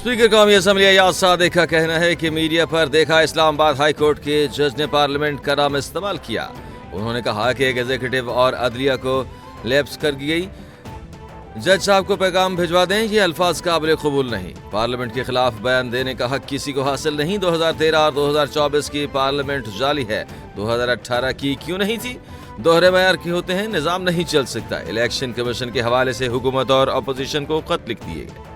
Speaker कौमी assembly Ayaz Sadiq का कहना है कि मीडिया पर देखा इस्लामाबाद हाई कोर्ट के जज ने पार्लियामेंट का नाम इस्तेमाल किया। उन्होंने कहा कि एग्जीक्यूटिव और अदलिया को लैप्स कर गई। जज साहब को पैगाम भिजवा दें, ये अल्फाज काबिल कबूल नहीं। पार्लियामेंट के खिलाफ बयान देने का हक किसी को हासिल नहीं। 2013 और 2024 की पार्लियामेंट जाली है, 2018 की क्यों नहीं थी? दोहरे मयार के होते हैं, निजाम नहीं चल सकता। इलेक्शन कमीशन के हवाले से हुकूमत और अपोजिशन को खत लिख दिए गए।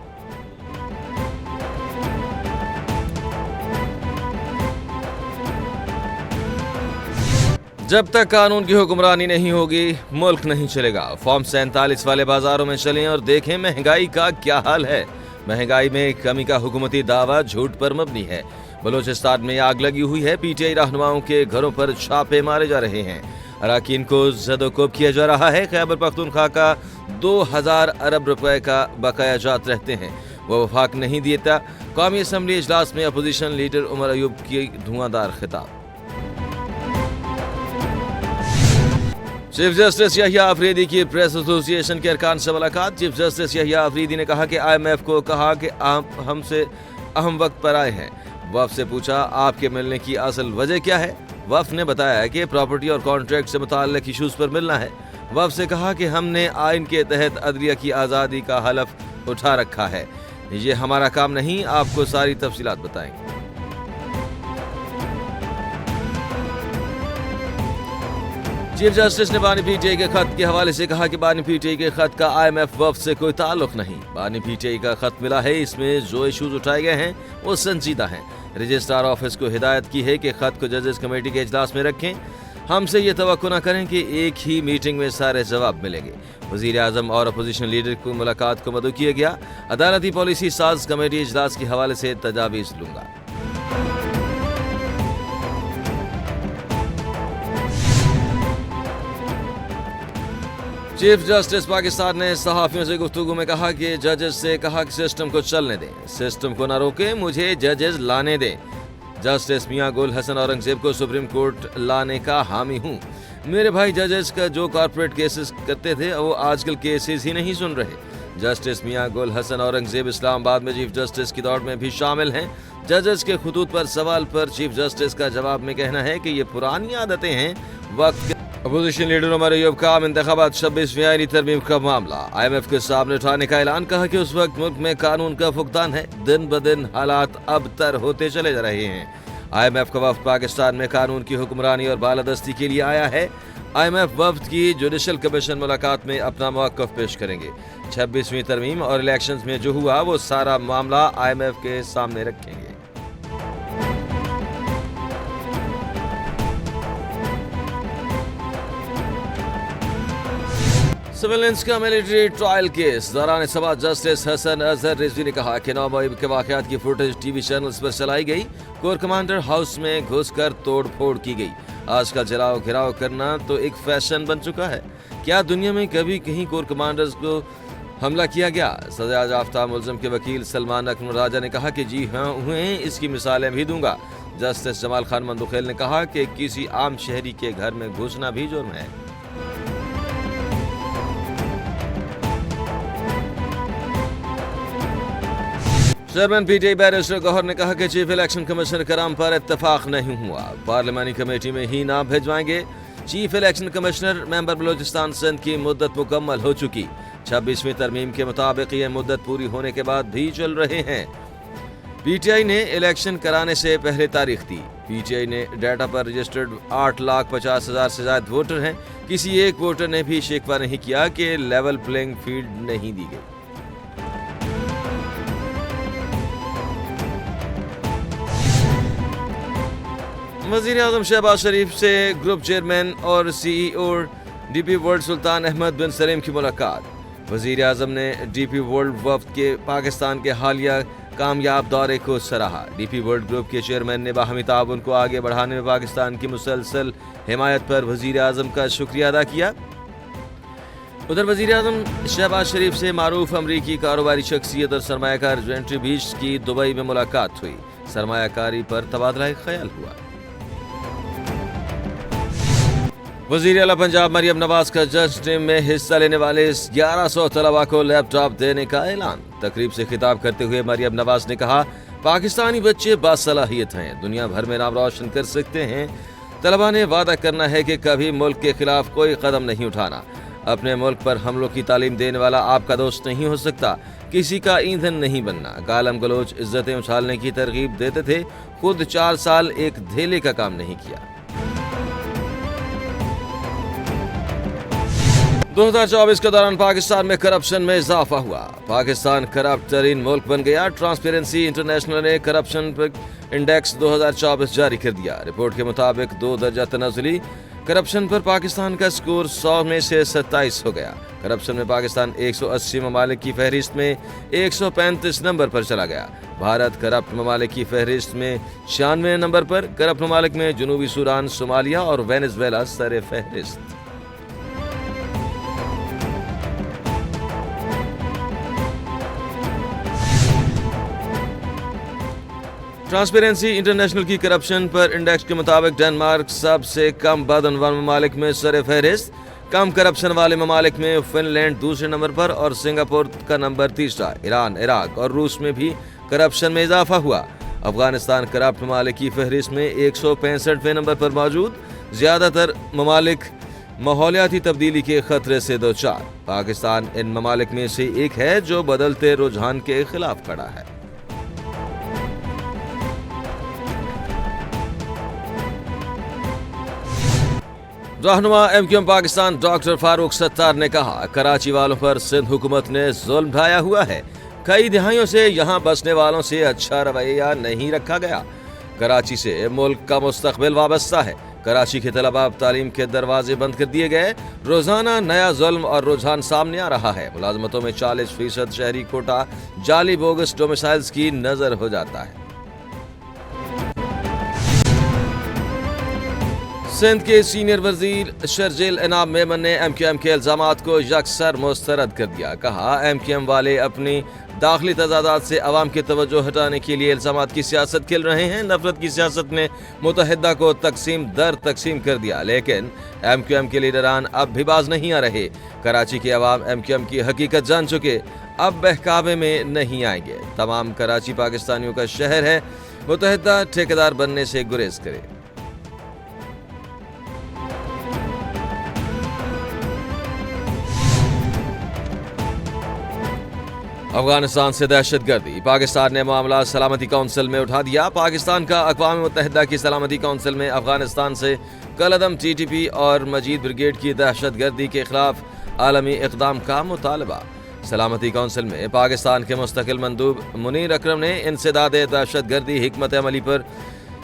जब तक कानून की हुक्मरानी नहीं होगी मुल्क नहीं चलेगा। फॉर्म 47 वाले बाजारों में चलें और देखें महंगाई का क्या हाल है। महंगाई में कमी का हुकूमती दावा झूठ पर मबनी है। बलूचिस्तान में आग लगी हुई है। पीटीआई रहनुमाओं के घरों पर छापे मारे जा रहे हैं। अराकीन को ज़दोकोब किया जा रहा है। खैबर पख्तूनख्वा का 2000 अरब रुपए का बकाया जात रहते हैं, वो वफाक नहीं देता। कौमी असम्बली इजलास में अपोजिशन लीडर उमर अयूब की धुआंधार खिताब। चीफ जस्टिस यहिया अफरीदी की प्रेस एसोसिएशन के अरकान से मुलाकात। चीफ जस्टिस यहिया अफरीदी ने कहा कि IMF को कहा कि आप हमसे अहम वक्त पर आए हैं। वफ से पूछा आपके मिलने की असल वजह क्या है। वफ ने बताया कि प्रॉपर्टी और कॉन्ट्रैक्ट से मुताल्लिक इशूज पर मिलना है। वफ से कहा कि हमने आइन के तहत अदलिया की आज़ादी का हलफ उठा रखा है, ये हमारा काम नहीं, आपको सारी तफसीलात बताएंगे। चीफ जस्टिस ने बानी पीटीआई के खत के हवाले से कहा कि बानी पीटीआई के खत का IMF वफ से कोई ताल्लुक नहीं। बानी पीटीआई का खत मिला है, इसमें जो इशूज उठाए गए हैं वो संजीदा हैं। रजिस्ट्रार ऑफिस को हिदायत की है कि खत को जजेस कमेटी के इजलास में रखें। हमसे ये तवक्को न करें कि एक ही मीटिंग में सारे जवाब मिलेंगे। वजीर आजम और अपोजिशन लीडर की मुलाकात को मदऊ किया गया। अदालती पॉलिसी साज कमेटी इजलास के हवाले से तजावीज़ लूंगा। चीफ जस्टिस पाकिस्तान ने सहाफियों से गुफ्तगू में कहा कि जजेस से कहा कि सिस्टम को चलने दें, सिस्टम को न रोकें, मुझे जजेस लाने दें। जस्टिस मियां गुल हसन औरंगजेब को सुप्रीम कोर्ट लाने का हामी हूँ। मेरे भाई जजेस का जो कॉर्पोरेट केसेस करते थे वो आजकल केसेस ही नहीं सुन रहे। जस्टिस मियां गुल हसन औरंगजेब इस्लामाबाद में चीफ जस्टिस की दौड़ में भी शामिल हैं। जजेस के खुतूत पर सवाल पर चीफ जस्टिस का जवाब में कहना है कि ये पुरानी आदतें हैं, वक्त। अपोजिशन लीडर उमर अयूब का आम इंतखाबात 26वीं आईनी तरमीम का मामला IMF के सामने उठाने का ऐलान। कहा कि उस वक्त मुल्क में कानून का फुकदान है। दिन ब दिन हालात अबतर होते चले जा रहे हैं। IMF का वफ्द पाकिस्तान में कानून की हुक्मरानी और बालादस्ती के लिए आया है। IMF वफ्द की जुडिशल कमीशन मुलाकात में अपना मौक़िफ़ पेश करेंगे। 26वीं तरमीम और इलेक्शंस में जो हुआ वो सारा मामला IMF के सामने रखेंगे। सर्विलेंस का मिलिट्री ट्रायल केस दौरान सभा जस्टिस हसन अजहर रिजवी ने कहा कि 9 मई के वाक़यात की फुटेज टीवी चैनल्स पर चलाई गई। कोर कमांडर हाउस में घुसकर तोड़ फोड़ की गई। आज का जलाओ घिराव करना तो एक फैशन बन चुका है। क्या दुनिया में कभी कहीं कोर कमांडर्स को हमला किया गया? सजा याफ्ता मुलजिम के वकील सलमान अकमल राजा ने कहा कि जी हाँ हुए हैं, इसकी मिसालें भी दूंगा। जस्टिस जमाल खान मंदुखेल ने कहा कि किसी आम शहरी के घर में घुसना भी जुर्म है। चेयरमैन पीटीआई बैरिस्टर गौहर ने कहा कि चीफ इलेक्शन कमिश्नर कराम पर इत्तेफाक नहीं हुआ, पार्लियामानी कमेटी में ही नाम भिजवाएंगे। Chief election commissioner member Balochistan Sindh की मुद्दत मुकम्मल हो चुकी। 26वीं तरमीम के मुताबिक ये मुद्दत पूरी होने के बाद भी चल रहे हैं। पीटीआई ने इलेक्शन कराने से पहले तारीख दी। पीटीआई ने डाटा पर रजिस्टर्ड 8,50,000 से ज्यादा वोटर हैं। किसी एक वोटर ने भी शिकवा नहीं किया कि लेवल प्लेइंग फील्ड नहीं दी गई। वज़ीर आज़म शहबाज शरीफ से ग्रुप चेयरमैन और CEO DP वर्ल्ड सुल्तान अहमद बिन सलीम की मुलाकात। वज़ीर आज़म ने DP वर्ल्ड वफ्द के पाकिस्तान के हालिया कामयाब दौरे को सराहा। DP वर्ल्ड ग्रुप के चेयरमैन ने बाहमी ताउन को आगे बढ़ाने में पाकिस्तान की मुसलसल हिमायत पर वज़ीर आज़म का शुक्रिया अदा किया। उधर वज़ीर आज़म शहबाज शरीफ से मारूफ अमरीकी कारोबारी शख्सियत और सरमायाकार जेंट्री बीच की दुबई में मुलाकात हुई। सरमायाकारी पर तबादला ख्याल हुआ। वज़ीर आला पंजाब मरियम नवाज का जज टीम में हिस्सा लेने वाले 1100 तलबा को लैपटॉप देने का ऐलान। तकरीब से खिताब करते हुए मरियम नवाज ने कहा, पाकिस्तानी बच्चे बासलाहियत हैं, दुनिया भर में नाम रोशन कर सकते हैं। तलबा ने वादा करना है कि कभी मुल्क के खिलाफ कोई कदम नहीं उठाना। अपने मुल्क पर हमलों की तालीम देने वाला आपका दोस्त नहीं हो सकता, किसी का ईंधन नहीं बनना। गालम गलोच इज्जतें उछालने की तरगीब देते थे, खुद 4 साल एक धेले का काम नहीं किया। 2024 के दौरान पाकिस्तान में करप्शन में इजाफा हुआ। पाकिस्तान करप्ट तरीन मुल्क बन गया। ट्रांसपेरेंसी इंटरनेशनल ने करप्शन इंडेक्स 2024 जारी कर दिया। रिपोर्ट के मुताबिक 2 दर्जा तनाजुली करप्शन पर पाकिस्तान का स्कोर 100 में से 27 हो गया। करप्शन में पाकिस्तान 180 ममालिक की फहरिस्त में 135 नंबर पर चला गया। भारत करप्ट ममालिक की फहरिस्त में 96 नंबर पर। करप्ट ममालिक में जनूबी सूडान, सोमालिया और वेनेजुएला सर फहरिस्त। ट्रांसपेरेंसी इंटरनेशनल की करप्शन पर इंडेक्स के मुताबिक डेनमार्क सबसे कम बदअनवार ममालिक में सर फहरिस्त। कम करप्शन वाले ममालिक में फिनलैंड दूसरे नंबर पर और सिंगापुर का नंबर तीसरा। ईरान, इराक और रूस में भी करप्शन में इजाफा हुआ। अफगानिस्तान करप्ट ममालिक की फहरिस्त में 165वें नंबर पर मौजूद। ज्यादातर ममालिक माहौलियाती तब्दीली के खतरे से दो चार। पाकिस्तान इन ममालिक में से एक है जो बदलते रुझान के खिलाफ खड़ा है। रहनुमा MQM पाकिस्तान डॉक्टर फारूक सत्तार ने कहा, कराची वालों पर सिंध हुकूमत ने जुल्म ढाया हुआ है। कई दिहाइयों से यहाँ बसने वालों से अच्छा रवैया नहीं रखा गया। कराची से मुल्क का मुस्तकबिल वाबस्ता है। कराची के तलबा अब तालीम के दरवाजे बंद कर दिए गए। रोजाना नया जुल्म और रुझान सामने आ रहा है। मुलाजमतों में 40% शहरी कोटा जाली बोगस डोमिसाइल्स की नजर हो जाता है। सिंध के सीनियर वजीर शर्जील इनाम मेमन ने MQM के इल्जामात को यकसर मुस्तरद कर दिया। कहा, MQM वाले अपनी दाखिली तजादात से अवाम की तवज्जो हटाने के लिए इल्जामात की सियासत खेल रहे हैं। नफरत की सियासत ने मुतहदा को तकसीम दर तकसीम कर दिया, लेकिन MQM के लीडरान अब भी बाज नहीं आ रहे। कराची के अवाम MQM की हकीकत जान चुके, अब बहकावे में नहीं आएंगे। तमाम कराची पाकिस्तानियों का शहर है, मुतहदा ठेकेदार बनने से गुरेज करे। अफगानिस्तान से दहशतगर्दी। पाकिस्तान ने मामला सलामती कौंसिल में उठा दिया। पाकिस्तान का अक़वाम मुत्तहिदा की सलामती कौंसिल में अफगानिस्तान से कलअदम TTP और मजीद ब्रिगेड की दहशतगर्दी के खिलाफ आलमी इक़दाम का मुतालबा। सलामती कौंसिल में पाकिस्तान के मुस्तकिल मंदूब मुनीर अकरम ने इंसदाद दहशतगर्दी हिकमत अमली पर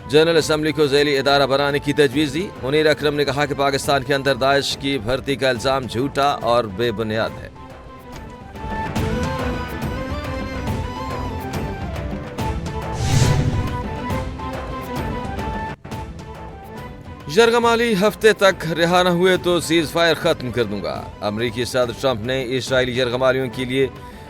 जनरल असम्बली को ज़ैली इदारा बनाने की तजवीज़ दी। मुनीर अकरम ने कहा कि पाकिस्तान के अंदर दाइश की भर्ती का इल्ज़ाम झूठा और बेबुनियाद है। यरगमाली हफ्ते तक रिहा न हुए तो सीज़ फायर खत्म कर दूंगा। अमरीकी सदर ट्रंप ने इसराइली यरगमालियों के लिए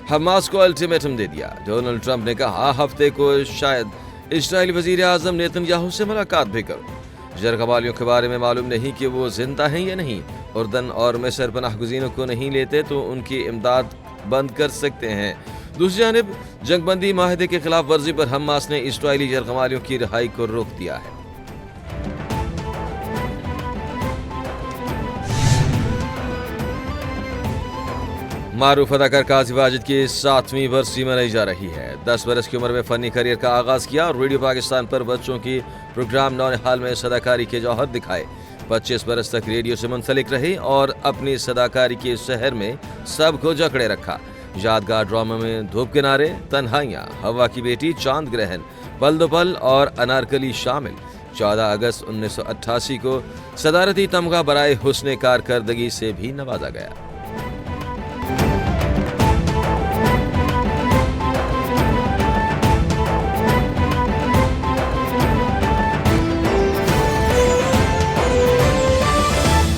हमास को अल्टीमेटम दे दिया। डोनाल्ड ट्रंप ने कहा, हफ्ते को शायद इसराइली वजीर आज़म नेतन्याहू से मुलाकात भी करूं। यरगमालियों के बारे में मालूम नहीं कि वो जिंदा हैं या नहीं। उर्दन और मिस्र पनाह गुज़ीरों को नहीं लेते तो उनकी इमदाद बंद कर सकते हैं। दूसरी जानिब जंगबंदी माहिदे के खिलाफ वर्जी पर हमास ने इसराइली यरगमालियों की रिहाई को रोक दिया है। मारूफ अदाकार काजी वाजिद की 7वीं बरसी मनाई जा रही है। 10 बरस की उम्र में फनी करियर का आगाज किया और रेडियो पाकिस्तान पर बच्चों की प्रोग्राम नौनिहाल में सदाकारी के जौहर दिखाए। 25 बरस तक रेडियो से मुंसलिक रही और अपनी सदाकारी के शहर में सबको जकड़े रखा। यादगार ड्रामा में धूप किनारे, तन्हाइयाँ, हवा की बेटी, चांद ग्रहण, पल दो पल और अनारकली शामिल। 14 अगस्त 1988 को सदारती तमगा बराए हुस्ने कारकर्दगी से भी नवाजा गया।